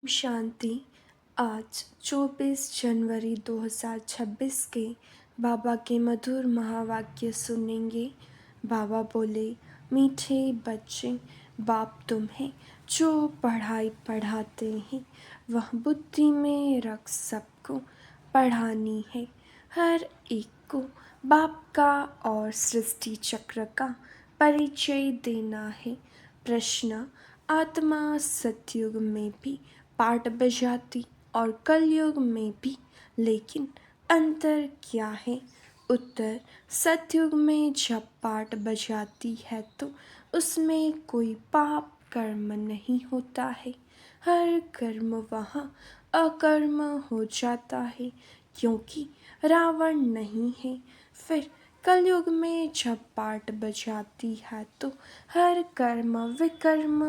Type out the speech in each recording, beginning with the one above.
शांति। आज 24 जनवरी 2026 के बाबा के मधुर महावाक्य सुनेंगे। बाबा बोले, मीठे बच्चे, बाप तुम्हें जो पढ़ाई पढ़ाते हैं वह बुद्धि में रख सबको पढ़ानी है। हर एक को बाप का और सृष्टि चक्र का परिचय देना है। प्रश्न, आत्मा सतयुग में भी पाठ बजाती और कलयुग में भी, लेकिन अंतर क्या है? उत्तर, सतयुग में जब पाठ बजाती है तो उसमें कोई पाप कर्म नहीं होता है। हर कर्म वहाँ अकर्म हो जाता है क्योंकि रावण नहीं है। फिर कलयुग में जब पाठ बजाती है तो हर कर्म विकर्म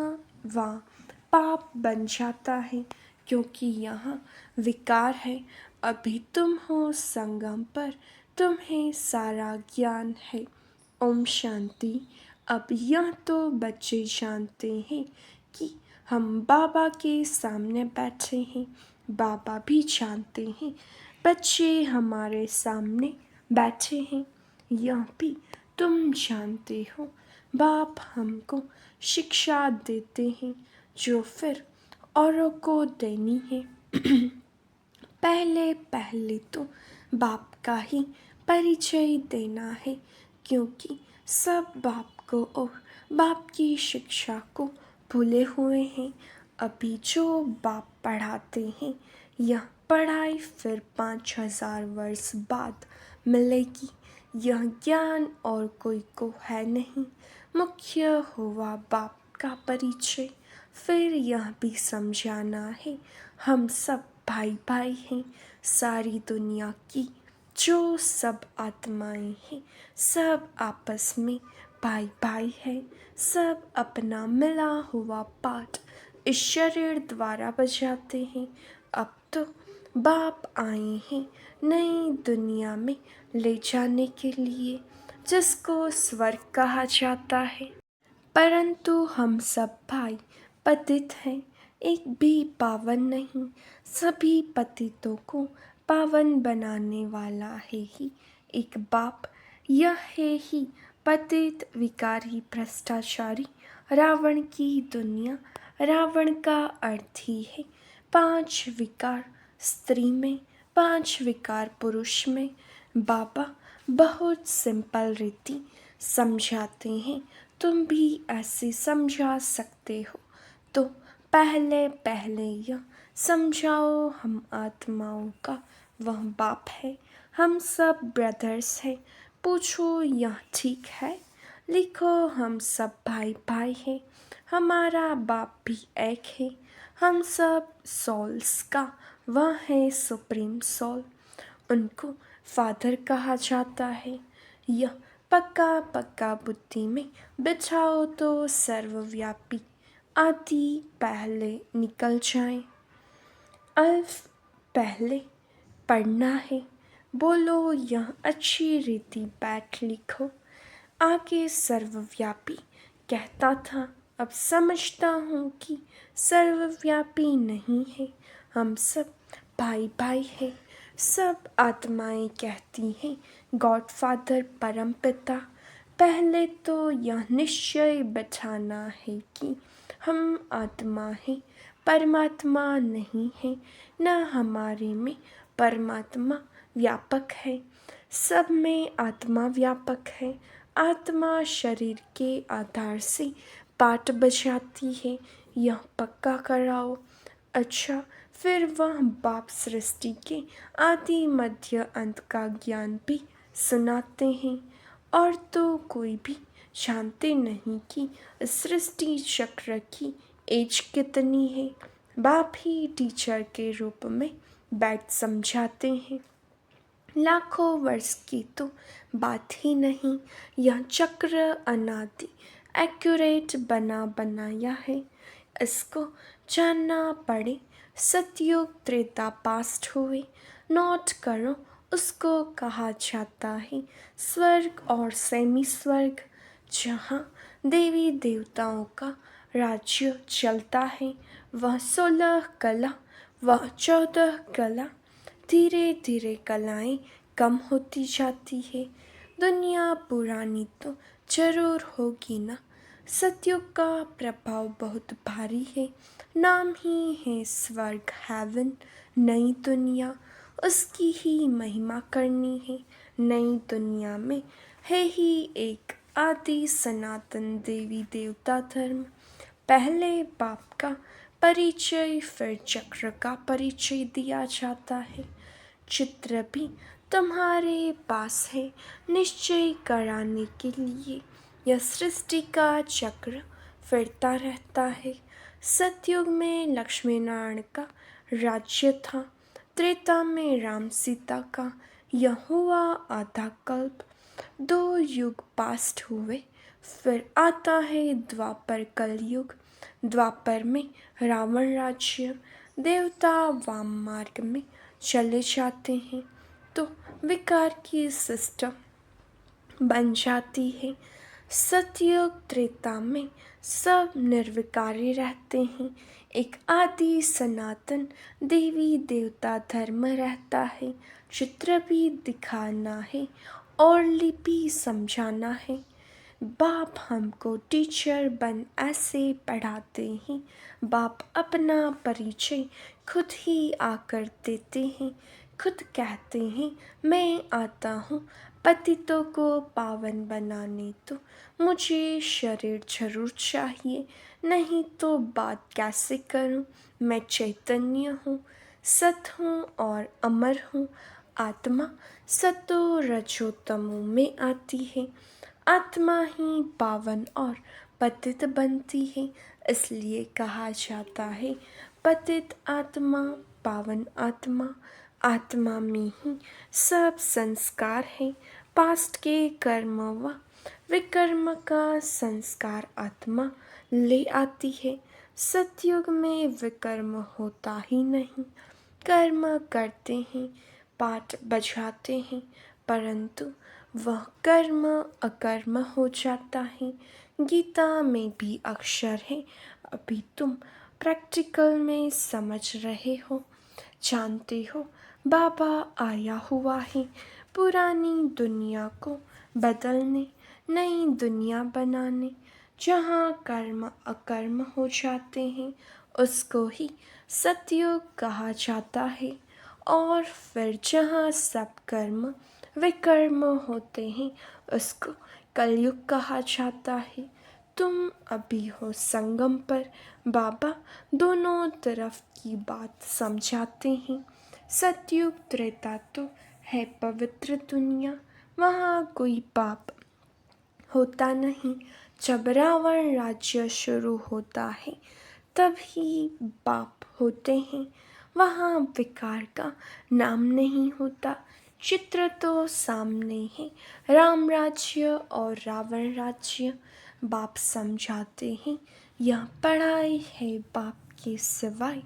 व पाप बन जाता है क्योंकि यहाँ विकार है। अभी तुम हो संगम पर, तुम्हें सारा ज्ञान है। ओम शांति। अब यह तो बच्चे जानते हैं कि हम बाबा के सामने बैठे हैं। बाबा भी जानते हैं बच्चे हमारे सामने बैठे हैं। यह भी तुम जानते हो बाप हमको शिक्षा देते हैं जो फिर औरों को देनी है। पहले पहले तो बाप का ही परिचय देना है क्योंकि सब बाप को और बाप की शिक्षा को भूले हुए हैं। अभी जो बाप पढ़ाते हैं यह पढ़ाई फिर 5000 वर्ष बाद मिलेगी। यह ज्ञान और कोई को है नहीं। मुख्य हुआ बाप का परिचय। फिर यह भी समझाना है हम सब भाई भाई हैं। सारी दुनिया की जो सब आत्माएं हैं सब आपस में भाई भाई है। सब अपना मिला हुआ पाठ इस शरीर द्वारा बजाते हैं। अब तो बाप आए हैं नई दुनिया में ले जाने के लिए जिसको स्वर्ग कहा जाता है। परंतु हम सब भाई पतित हैं, एक भी पावन नहीं। सभी पतितों को पावन बनाने वाला है ही एक बाप। यह है ही पतित विकारी भ्रष्टाचारी रावण की दुनिया। रावण का अर्थ ही है 5 विकार स्त्री में, 5 विकार पुरुष में। बाबा बहुत सिंपल रीति समझाते हैं, तुम भी ऐसे समझा सकते हो। तो पहले पहले यह समझाओ हम आत्माओं का वह बाप है। हम सब ब्रदर्स हैं। पूछो यह ठीक है? लिखो हम सब भाई भाई हैं। हमारा बाप भी एक है। हम सब सोल्स का वह है सुप्रीम सोल। उनको फादर कहा जाता है। यह पक्का पक्का बुद्धि में बिठाओ तो सर्वव्यापी आदि पहले निकल जाए। अल्फ पहले पढ़ना है। बोलो यह अच्छी रीति बैठ लिखो। आगे सर्वव्यापी कहता था, अब समझता हूँ कि सर्वव्यापी नहीं है। हम सब भाई भाई हैं। सब आत्माएं कहती हैं गॉडफादर परम पिता। पहले तो यह निश्चय बैठाना है कि हम आत्मा हैं, परमात्मा नहीं है। न हमारे में परमात्मा व्यापक है, सब में आत्मा व्यापक है। आत्मा शरीर के आधार से पाठ बजाती है, यह पक्का कराओ। अच्छा, फिर वह बाप सृष्टि के आदि मध्य अंत का ज्ञान भी सुनाते हैं। और तो कोई भी जानते नहीं कि सृष्टि चक्र की एज कितनी है। बाप ही टीचर के रूप में बैठ समझाते हैं। लाखों वर्ष की तो बात ही नहीं। यह चक्र अनादि एक्यूरेट बना बनाया है। इसको जानना पड़े। सतयुग त्रेता पास्ट हुए, नोट करो उसको कहा जाता है स्वर्ग और सेमी स्वर्ग, जहाँ देवी देवताओं का राज्य चलता है। वह 16 कला, वह 14 कला, धीरे धीरे कलाएं कम होती जाती है। दुनिया पुरानी तो जरूर होगी ना, सतयुग का प्रभाव बहुत भारी है। नाम ही है स्वर्ग हेवन, नई दुनिया उसकी ही महिमा करनी है। नई दुनिया में है ही एक आदि सनातन देवी देवता धर्म। पहले बाप का परिचय फिर चक्र का परिचय दिया जाता है। चित्र भी तुम्हारे पास है निश्चय कराने के लिए। यह सृष्टि का चक्र फिरता रहता है। सतयुग में लक्ष्मी नारायण का राज्य था। त्रेता में राम सीता का यह हुआ आधा कल्प। 2 युग पास्ट हुए, फिर आता है द्वापर कलयुग। द्वापर में रावण राज्य, देवता वाम मार्ग में चले जाते हैं तो विकार की सिस्टम बन जाती है। सतयुग त्रेता में सब निर्विकारी रहते हैं। एक आदि सनातन देवी देवता धर्म रहता है। चित्र भी दिखाना है और लिपि समझाना है। बाप हमको टीचर बन ऐसे पढ़ाते हैं। बाप अपना परिचय खुद ही आकर देते हैं। खुद कहते हैं मैं आता हूँ पतितों को पावन बनाने, तो मुझे शरीर जरूर चाहिए, नहीं तो बात कैसे करूँ। मैं चैतन्य हूँ, सत हूँ और अमर हूँ। आत्मा सतो रजो तमो में आती है। आत्मा ही पावन और पतित बनती है, इसलिए कहा जाता है पतित आत्मा पावन आत्मा। आत्मा में ही सब संस्कार है। पास्ट के कर्म व विकर्म का संस्कार आत्मा ले आती है। सतयुग में विकर्म होता ही नहीं। कर्म करते हैं, पाठ बजाते हैं, परंतु वह कर्म अकर्म हो जाता है। गीता में भी अक्षर है, अभी तुम प्रैक्टिकल में समझ रहे हो। जानते हो बाबा आया हुआ है पुरानी दुनिया को बदलने, नई दुनिया बनाने। जहाँ कर्म अकर्म हो जाते हैं उसको ही सतयुग कहा जाता है, और फिर जहाँ सब कर्म विकर्म होते हैं उसको कलयुग कहा जाता है। तुम अभी हो संगम पर। बाबा दोनों तरफ की बात समझाते हैं। सतयुग त्रेता तो है पवित्र दुनिया, वहाँ कोई पाप होता नहीं। जब रावण राज्य शुरू होता है तभी पाप होते हैं, वहाँ विकार का नाम नहीं होता। चित्र तो सामने है, राम राज्य और रावण राज्य। बाप समझाते हैं यह पढ़ाई है बाप के सिवाय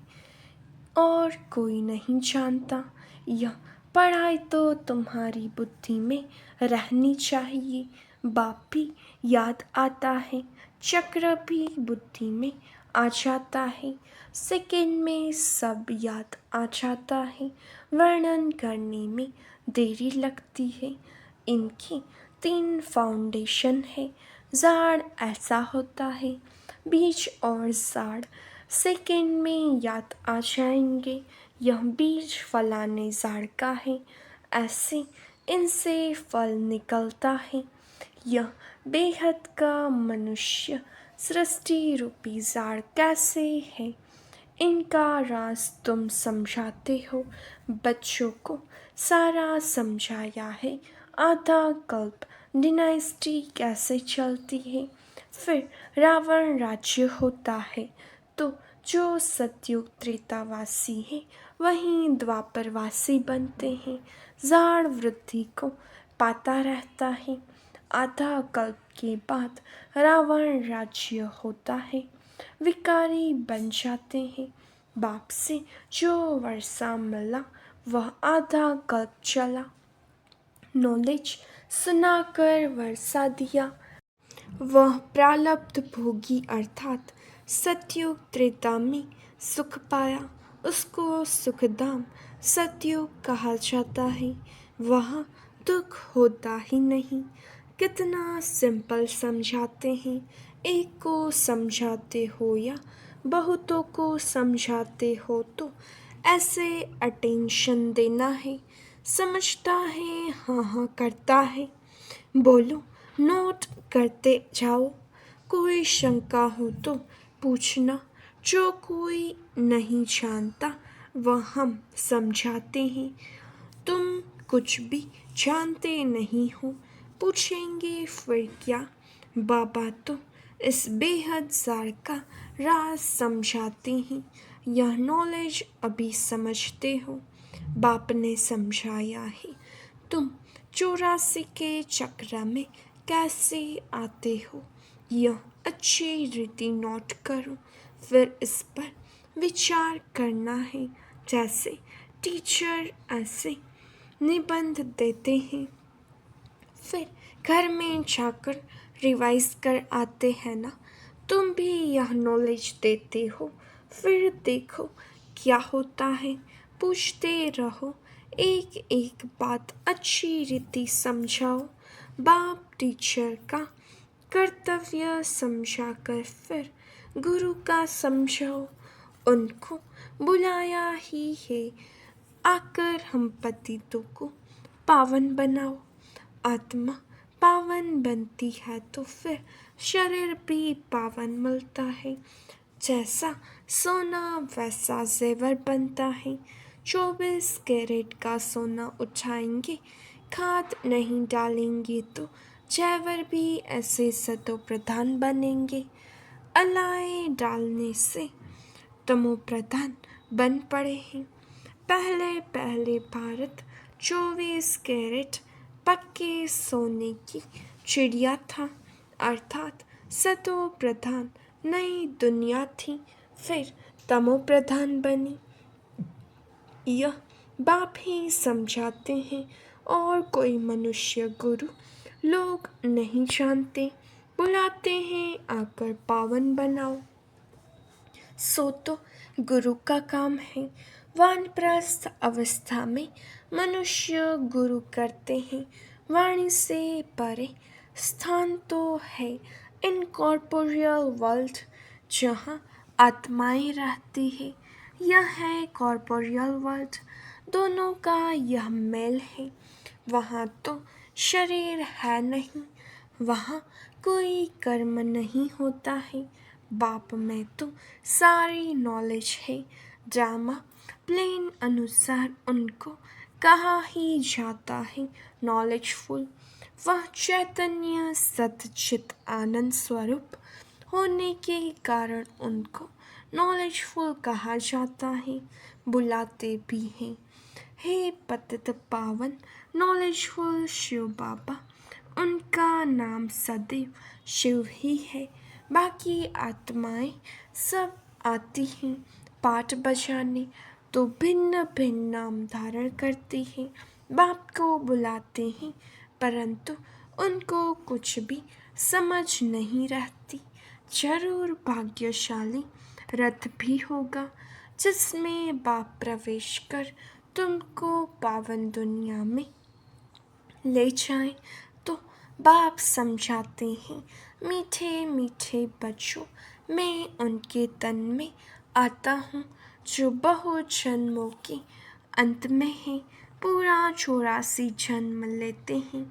और कोई नहीं जानता। यह पढ़ाई तो तुम्हारी बुद्धि में रहनी चाहिए। बाप भी याद आता है, चक्र भी बुद्धि में आ जाता है। सेकंड में सब याद आ जाता है। वर्णन करने में देरी लगती है। इनकी 3 फाउंडेशन है। झाड़ ऐसा होता है, बीज और झाड़ सेकंड में याद आ जाएंगे। यह बीज फलाने झाड़ का है, ऐसे इनसे फल निकलता है। यह बेहद का मनुष्य सृष्टि रूपी झाड़ कैसे है, इनका राज तुम समझाते हो। बच्चों को सारा समझाया है। आधा कल्प डिनाइस्टी कैसे चलती है, फिर रावण राज्य होता है, तो जो सतयुग त्रेतावासी है वहीं द्वापरवासी बनते हैं। झाड़ वृद्धि को पाता रहता है। आधा कल्प के बाद रावण राज्य होता है, विकारी बन जाते हैं। बाप से जो वर्षा मिला वह आधा कल्प चला। नॉलेज सुनाकर वर्षा दिया, वह प्रालब्ध भोगी अर्थात सतयुग त्रेता में सुख पाया उसको सुखधाम सतयुग कहा जाता है, वहाँ दुख होता ही नहीं। कितना सिंपल समझाते हैं, एक को समझाते हो या बहुतों को समझाते हो तो ऐसे अटेंशन देना है। समझता है हाँ हाँ करता है, बोलो नोट करते जाओ। कोई शंका हो तो पूछना, जो कोई नहीं जानता वह हम समझाते हैं। तुम कुछ भी जानते नहीं हो, पूछेंगे फिर क्या। बाबा तो इस बेहद जार का राज समझाते हैं, यह नॉलेज अभी समझते हो। बाप ने समझाया है, तुम 84 के चक्र में कैसे आते हो, यह अच्छी रीति नोट करो। फिर इस पर विचार करना है, जैसे टीचर ऐसे निबंध देते हैं, फिर घर में जाकर रिवाइज कर आते हैं ना। तुम भी यह नॉलेज देते हो, फिर देखो क्या होता है। पूछते रहो, एक एक बात अच्छी रीति समझाओ। बाप टीचर का कर्तव्य समझाकर फिर गुरु का समझाओ। उनको बुलाया ही है, आकर हम पतितों को पावन बनाओ। आत्मा पावन बनती है तो फिर शरीर भी पावन मिलता है। जैसा सोना वैसा जेवर बनता है। 24 कैरेट का सोना उठाएंगे, खाद नहीं डालेंगे तो जेवर भी ऐसे सतो प्रधान बनेंगे। अलाए डालने से तमो प्रधान बन पड़े हैं। पहले पहले भारत 24 कैरेट पक्के सोने की चिड़िया था, अर्थात सतो प्रधान नई दुनिया थी, फिर तमो प्रधान बनी। यह बाप ही समझाते हैं और कोई मनुष्य गुरु लोग नहीं जानते, बुलाते हैं आकर पावन बनाओ। सो तो गुरु का काम है। वानप्रस्थ अवस्था में मनुष्य गुरु करते हैं, वाणी से परे स्थान तो है इनकॉर्पोरियल वर्ल्ड, जहाँ आत्माएं रहती है। यह है कॉर्पोरियल वर्ल्ड, दोनों का यह मेल है। वहाँ तो शरीर है नहीं, वहाँ कोई कर्म नहीं होता है। बाप में तो सारी नॉलेज है, ड्रामा प्लेन अनुसार उनको कहा ही जाता है नॉलेजफुल। वह चैतन्य सतचित आनंद स्वरूप होने के कारण उनको नॉलेजफुल कहा जाता है, बुलाते भी हैं। हे पतित पावन नॉलेजफुल शिव बाबा, उनका नाम सदैव शिव ही है। बाकी आत्माएं सब आती हैं पाठ बजाने, तो भिन्न भिन्न नाम धारण करती हैं। बाप को बुलाते हैं, परंतु उनको कुछ भी समझ नहीं रहती। जरूर भाग्यशाली रथ भी होगा, जिसमें बाप प्रवेश कर तुमको पावन दुनिया में ले जाएं। तो बाप समझाते हैं, मीठे मीठे बच्चों, मैं उनके तन में आता हूँ जो बहु जन्मों के अंत में है। पूरा 84 जन्म लेते हैं,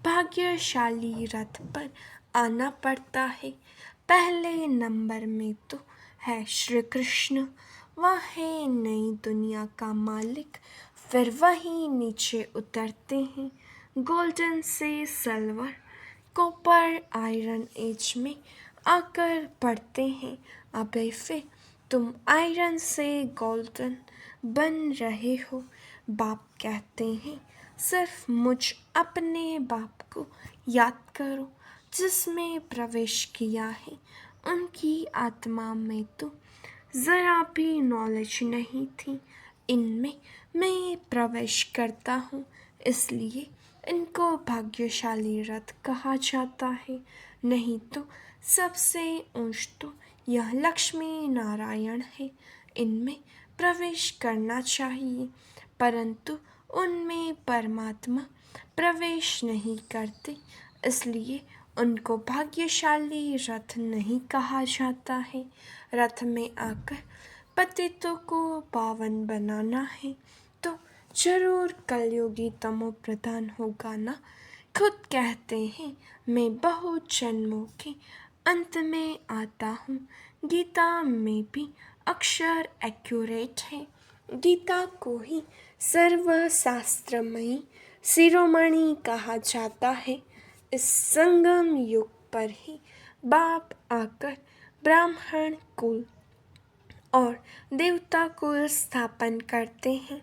भाग्यशाली रथ पर आना पड़ता है। पहले नंबर में तो है श्री कृष्ण, वह है नई दुनिया का मालिक। फिर वही नीचे उतरते हैं, गोल्डन से सिल्वर, कॉपर, आयरन एज में आकर पढ़ते हैं। अबे फिर तुम आयरन से गोल्डन बन रहे हो। बाप कहते हैं, सिर्फ मुझ अपने बाप को याद करो, जिसमें प्रवेश किया है। उनकी आत्मा में तो ज़रा भी नॉलेज नहीं थी, इनमें मैं प्रवेश करता हूँ, इसलिए इनको भाग्यशाली रथ कहा जाता है। नहीं तो सबसे ऊंच तो यह लक्ष्मी नारायण है, इनमें प्रवेश करना चाहिए, परंतु उनमें परमात्मा प्रवेश नहीं करते, इसलिए उनको भाग्यशाली रथ नहीं कहा जाता है। रथ में आकर पतितों को पावन बनाना है तो जरूर कलयुगी तमो प्रधान होगा ना। खुद कहते हैं मैं बहुत जन्मों के अंत में आता हूँ। गीता में भी अक्षर एक्यूरेट है। गीता को ही सर्वशास्त्रमयी शिरोमणि कहा जाता है। इस संगम युग पर ही बाप आकर ब्राह्मण कुल और देवता कुल स्थापन करते हैं।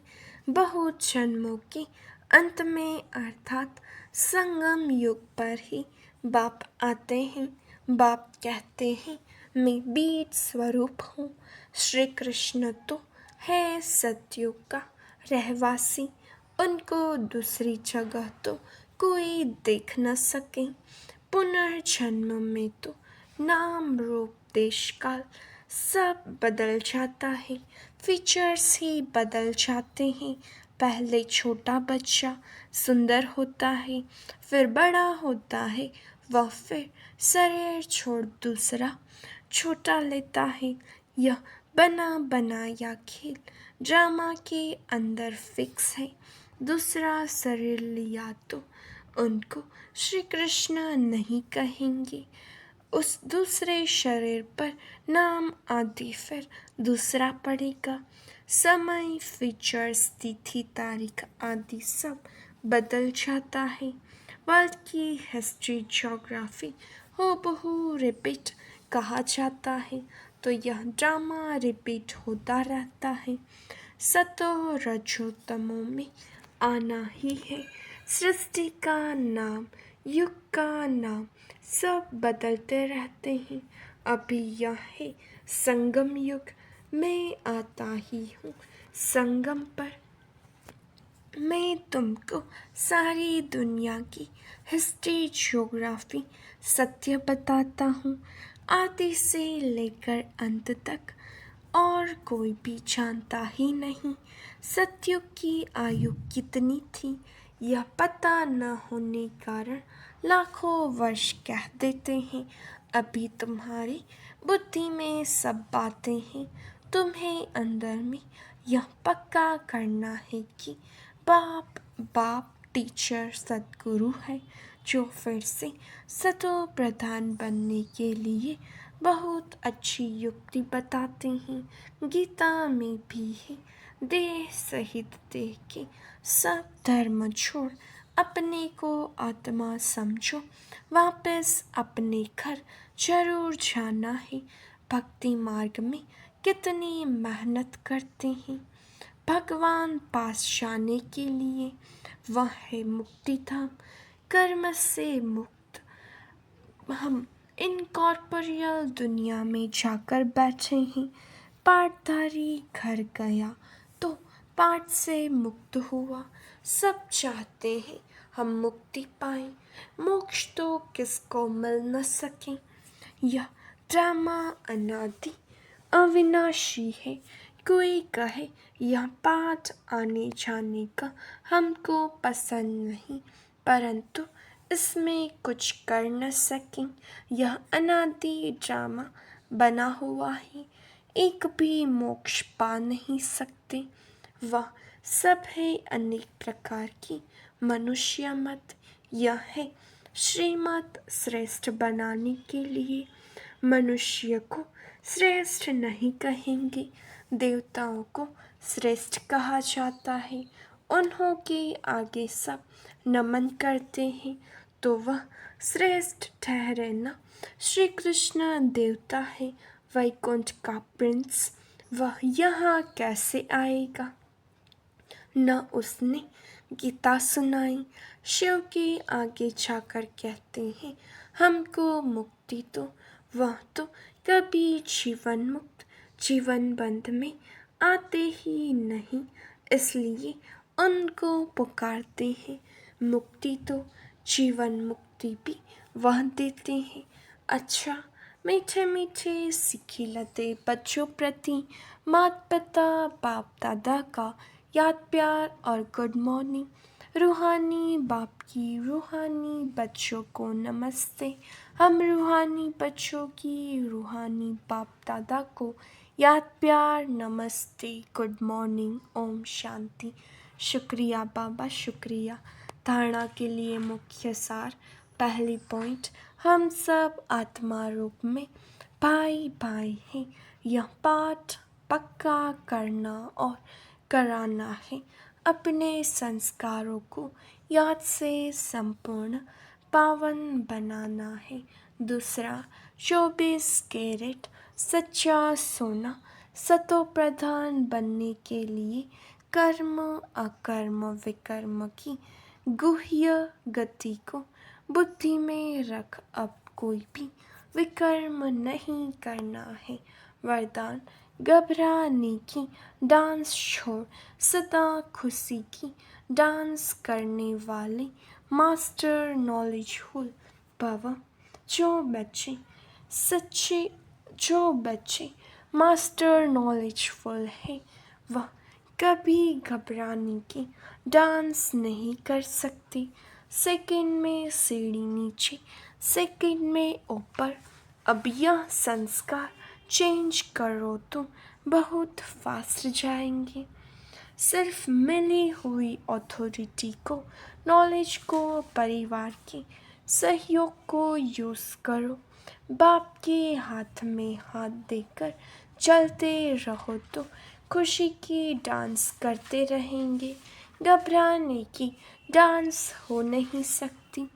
बहुत जन्मों के अंत में अर्थात संगम युग पर ही बाप आते हैं। बाप कहते हैं मैं बीज स्वरूप हूँ। श्री कृष्ण तो है सतयुग का रहवासी, उनको दूसरी जगह तो कोई देख न सके। पुनर्जन्म में तो नाम रूप देश काल सब बदल जाता है, फीचर्स ही बदल जाते हैं। पहले छोटा बच्चा सुंदर होता है, फिर बड़ा होता है, वह फिर शरीर छोड़ दूसरा छोटा लेता है। यह बना बनाया खेल ड्रामा के अंदर फिक्स है। दूसरा शरीर लिया तो उनको श्री कृष्ण नहीं कहेंगे। उस दूसरे शरीर पर नाम आदि फिर दूसरा पड़ेगा। समय, फीचर्स, तिथि, तारीख आदि सब बदल जाता है। वर्ल्ड की हिस्ट्री, ज्योग्राफी हूबहू रिपीट कहा जाता है, तो यह ड्रामा रिपीट होता रहता है। सतो रजो तमो में आना ही है। सृष्टि का नाम, युग का नाम सब बदलते रहते हैं। अभी यह है संगम युग, मैं आता ही हूँ संगम पर। मैं तुमको सारी दुनिया की हिस्ट्री, ज्योग्राफी, सत्य बताता हूँ, आदि से लेकर अंत तक। और कोई भी जानता ही नहीं सतयुग की आयु कितनी थी। यह पता न होने कारण लाखों वर्ष कह देते हैं। अभी तुम्हारी बुद्धि में सब बातें हैं, तुम्हें अंदर में यह पक्का करना है कि बाप बाप टीचर सद्गुरु है, जो फिर से सतो प्रधान बनने के लिए बहुत अच्छी युक्ति बताते हैं। गीता में भी है, देह सहित देह के सब धर्म छोड़ अपने को आत्मा समझो, वापस अपने घर जरूर जाना है। भक्ति मार्ग में कितनी मेहनत करते हैं भगवान पास जाने के लिए। वह है मुक्ति धाम, कर्म से मुक्त। हम इनकॉर्पोरियल दुनिया में जाकर बैठे हैं। पाठधारी घर गया तो पाठ से मुक्त हुआ। सब चाहते हैं हम मुक्ति पाएं, मोक्ष तो किसको मिल न सके। यह ड्रामा अनादि अविनाशी है। कोई कहे यह पाठ आने जाने का हमको पसंद नहीं, परंतु इसमें कुछ कर न सकें। यह अनादि ड्रामा बना हुआ है, एक भी मोक्ष पा नहीं सकते। वह सब है अनेक प्रकार की मनुष्य मत। यह है श्रीमत श्रेष्ठ बनाने के लिए। मनुष्य को श्रेष्ठ नहीं कहेंगे, देवताओं को श्रेष्ठ कहा जाता है। उन्हों के आगे सब नमन करते हैं, तो वह श्रेष्ठ ठहरे न। श्री कृष्ण देवता है, वैकुंठ का प्रिंस, वह यहाँ कैसे आएगा। न उसने गीता सुनाई। शिव के आगे जाकर कहते हैं हमको मुक्ति दो। वह तो कभी जीवन मुक्त, जीवन बंध में आते ही नहीं, इसलिए उनको पुकारते हैं। मुक्ति तो जीवन मुक्ति भी वह देते हैं। अच्छा, मीठे मीठे सिखिलते बच्चों प्रति माता पिता बाप दादा का याद प्यार और गुड मॉर्निंग। रूहानी बाप की रूहानी बच्चों को नमस्ते। हम रूहानी बच्चों की रूहानी बाप दादा को याद प्यार नमस्ते गुड मॉर्निंग ओम शांति। शुक्रिया बाबा शुक्रिया। धारणा के लिए मुख्य सार। पहली पॉइंट, हम सब आत्मा रूप में भाई भाई हैं। यह पाठ पक्का करना और कराना है। अपने संस्कारों को याद से संपूर्ण पावन बनाना है। दूसरा, 24 कैरेट सच्चा सोना सतो प्रधान बनने के लिए कर्म अकर्म विकर्म की गुह्य गति को बुद्धि में रख अब कोई भी विकर्म नहीं करना है। वरदान, घबराने की डांस छोड़ सदा खुशी की डांस करने वाले मास्टर नॉलेजफुल भव। जो बच्चे मास्टर नॉलेजफुल है वह कभी घबराने की डांस नहीं कर सकते। सेकंड में सीढ़ी नीचे, सेकंड में ऊपर। अब यह संस्कार चेंज करो तो बहुत फास्ट जाएंगे। सिर्फ मिली हुई अथॉरिटी को, नॉलेज को, परिवार के सहयोग को यूज़ करो। बाप के हाथ में हाथ देकर चलते रहो तो खुशी की डांस करते रहेंगे। घबराने की डांस हो नहीं सकती,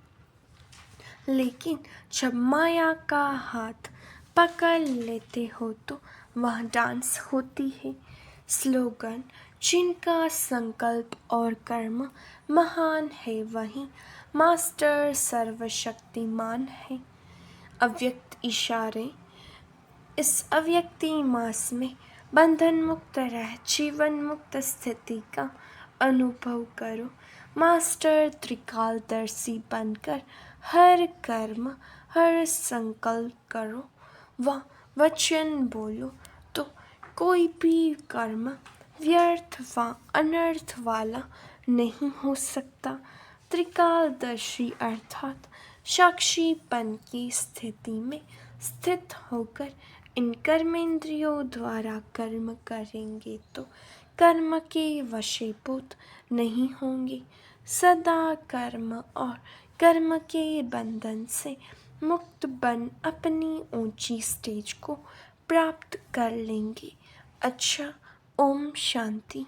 लेकिन जब माया का हाथ पकड़ लेते हो तो वह डांस होती है। स्लोगन, जिनका संकल्प और कर्म महान है वही मास्टर सर्वशक्तिमान है। अव्यक्त इशारे। इस अव्यक्ति मास में बंधन मुक्त रह जीवन मुक्त स्थिति का अनुभव करो। मास्टर त्रिकालदर्शी बनकर हर कर्म हर संकल्प करो व वचन बोलो तो कोई भी कर्म व्यर्थ व अनर्थ वाला नहीं हो सकता। त्रिकालदर्शी अर्थात साक्षीपन की स्थिति में स्थित होकर इन कर्मेंद्रियों द्वारा कर्म करेंगे तो कर्म के वशीभूत नहीं होंगे। सदा कर्म और कर्म के बंधन से मुक्त बन अपनी ऊंची स्टेज को प्राप्त कर लेंगे। अच्छा, ओम शांति।